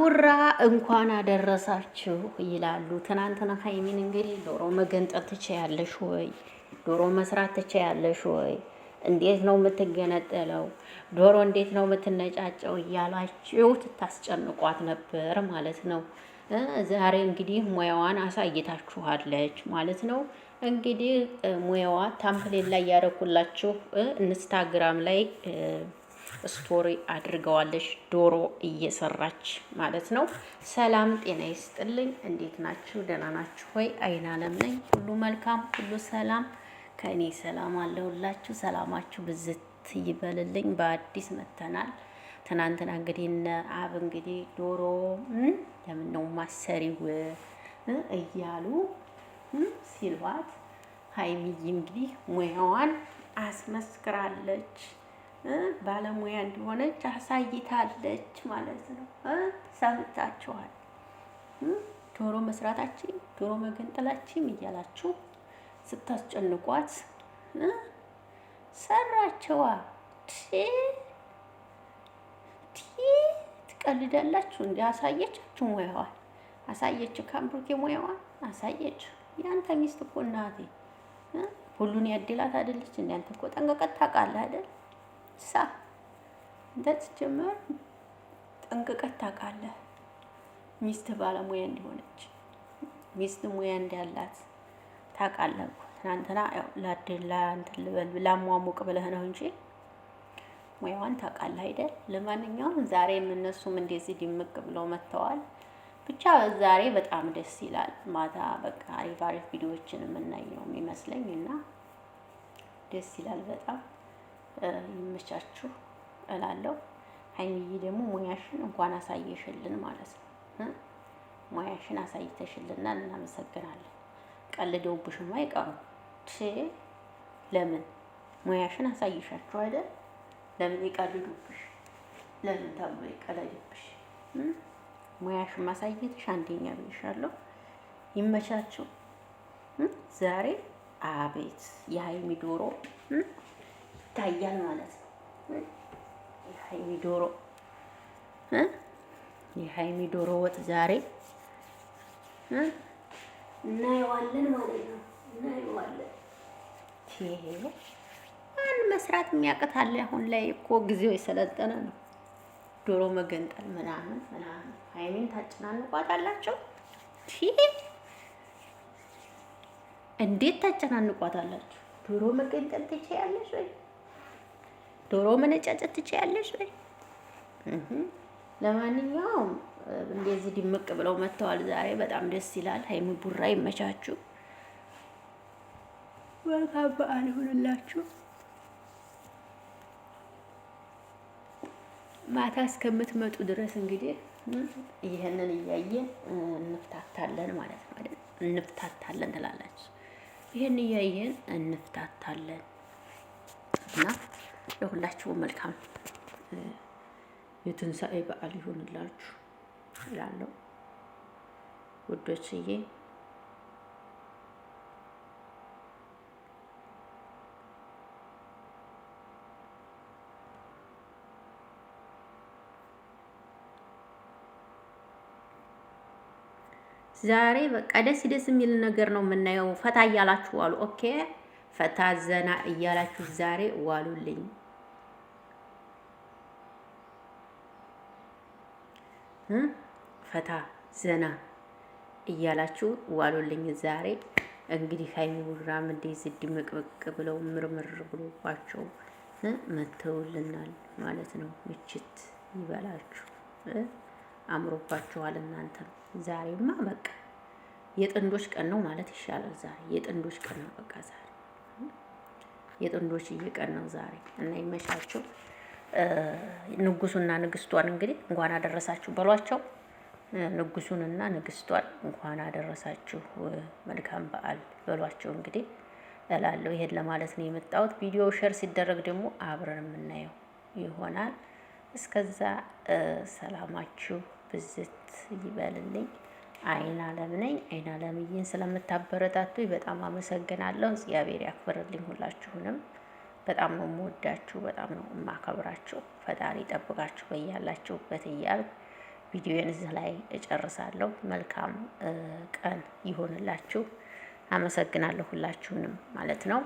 ቡራ እንኳን አደረሳችሁ ይላሉ። ትናንትና ሀይሚን እንግዲህ ዶሮ መገንጠል ትችያለሽ ወይ? ዶሮ መስራት ትችያለሽ ወይ? እንዴት ነው የምትገነጠለው? ዶሮ እንዴት ነው የምትነጫጨው? እያላችሁ ትታስጨንቋት ነበር ማለት ነው። ዛሬ እንግዲህ ሙያዋን አሳይታችኋለች ማለት ነው። እንግዲህ ሙያዋ ታምፕሌን ላይ ያደረኩላችሁ ኢንስታግራም ላይ ስቶሪ አድርገዋለች ዶሮ እየሰራች ማለት ነው። ሰላም ጤና ይስጥልኝ። እንዴት ናችሁ? ደህና ናችሁ ወይ? አይን አለም ነኝ። ሁሉ መልካም፣ ሁሉ ሰላም ከእኔ ሰላም አለሁላችሁ። ሰላማችሁ ብዝት ይበልልኝ። በአዲስ መተናል። ትናንትና እንግዲህ እነ አብ እንግዲህ ዶሮ ለምን ነው ማሰሪው እያሉ ሲልዋት ሀይሚዬ እንግዲህ ሙያዋን አስመስክራለች። ባለሙያ እንደሆነች አሳይታለች ማለት ነው። ሰምታችኋል። ዶሮ መስራታችን ዶሮ መገንጠላችን እያላችሁ ስታስጨንቋት ሰራችዋ። ትቀልዳላችሁ እንዴ? አሳየቻችሁ ሙያዋን አሳየች። ካምብሩኬ ሙያዋን አሳየች። ያንተ ሚስት እኮ እናቴ ሁሉን ያድላት አይደለች እንዴ? አንተ እኮ ጠንቀቀት ታውቃለህ አይደል? እንደዚህ ጀመር ጠንቅቀት ታውቃለህ። ሚስት ባለሙያ እንዲሆነች ሚስት ሙያ እንዳላት ታውቃለህ እኮ። ትናንትና ያው ላድላ እንትን ልበል ላሟሙቅ ብለህ ነው እንጂ ሙያዋን ታውቃለህ አይደል? ለማንኛውም ዛሬም እነሱም እንደዚህ ድምቅ ብለው መጥተዋል። ብቻ ዛሬ በጣም ደስ ይላል። ማታ በቃ አሪፍ አሪፍ ቪዲዮዎችን የምናየው የሚመስለኝ እና ደስ ይላል በጣም ይመቻችሁ እላለሁ። ሀይሚዬ ደግሞ ሙያሽን እንኳን አሳየሽልን ማለት ነው። ሙያሽን አሳይተሽልናል፣ እናመሰግናለን። ቀልደውብሽማ አይቀሩም። ለምን ሙያሽን አሳይሻችሁ አይደል? ለምን ይቀልዱብሽ? ለምን ተብሎ ይቀለድብሽ? ሙያሽን ማሳየትሽ አንደኛ ብዬሻለሁ። ይመቻችሁ። ዛሬ አቤት የሀይሚ ዶሮ ይታያል ማለት ነው። የሀይሚ ዶሮ ወጥ ዛሬ እናየዋለን ማለት ነው። እናየዋለን። ማን መስራት የሚያቅታል? አሁን ላይ እኮ ጊዜው የሰለጠነ ነው። ዶሮ መገንጠል ምናምን ምናምን ሀይሚን ታጨናንቋታላችሁ። እንዴት ታጨናንቋታላችሁ? ዶሮ መገንጠል ትችያለሽ ወይ? ዶሮ መነጫጨት ትችያለሽ ወይ? ለማንኛውም እንደዚህ ድምቅ ብለው መጥተዋል ዛሬ። በጣም ደስ ይላል። ሀይሚ ቡራ ይመቻችሁ። መልካም በዓል ይሁንላችሁ። ማታ እስከምትመጡ ድረስ እንግዲህ ይሄንን እያየን እንፍታታለን ማለት ነው አይደል? እንፍታታለን ትላላችሁ። ይሄን እያየን እንፍታታለን እና ለሁላችሁም መልካም የትንሣኤ በዓል ይሁንላችሁ እላለሁ ውዶችዬ። ዛሬ በቃ ደስ የሚል ነገር ነው የምናየው። ፈታ እያላችሁ ዋሉ። ኦኬ ፈታ ዘና እያላችሁ ዛሬ ዋሉልኝ። ፈታ ዘና እያላችሁ ዋሉልኝ ዛሬ። እንግዲህ ሀይሚ ቡራም እንደዚህ ድምቅብቅ ብለው ምርምር ብሎባቸው መተውልናል ማለት ነው። ምችት ይበላችሁ። አምሮባችኋል እናንተም። ዛሬማ በቃ የጥንዶች ቀን ነው ማለት ይሻላል። ዛሬ የጥንዶች ቀን ነው። በቃ ዛሬ የጥንዶች ቀን ነው ዛሬ እና ይመቻችሁ። ንጉሱና ንግስቷን እንግዲህ እንኳን አደረሳችሁ በሏቸው። ንጉሱንና ንግስቷን እንኳን አደረሳችሁ፣ መልካም በዓል በሏቸው እንግዲህ እላለሁ። ይሄን ለማለት ነው የመጣሁት። ቪዲዮ ሼር ሲደረግ ደግሞ አብረን የምናየው ይሆናል። እስከዛ ሰላማችሁ ብዝት ይበልልኝ። አይን አለም ነኝ። አይን አለምዬን ስለምታበረታቱኝ በጣም አመሰግናለሁ። እግዚአብሔር ያክብርልኝ ሁላችሁንም። በጣም ነው የምወዳችሁ፣ በጣም ነው የማከብራችሁ። ፈጣሪ ይጠብቃችሁ በያላችሁበት እያልኩ ቪዲዮን እዚህ ላይ እጨርሳለሁ። መልካም ቀን ይሆንላችሁ። አመሰግናለሁ ሁላችሁንም ማለት ነው።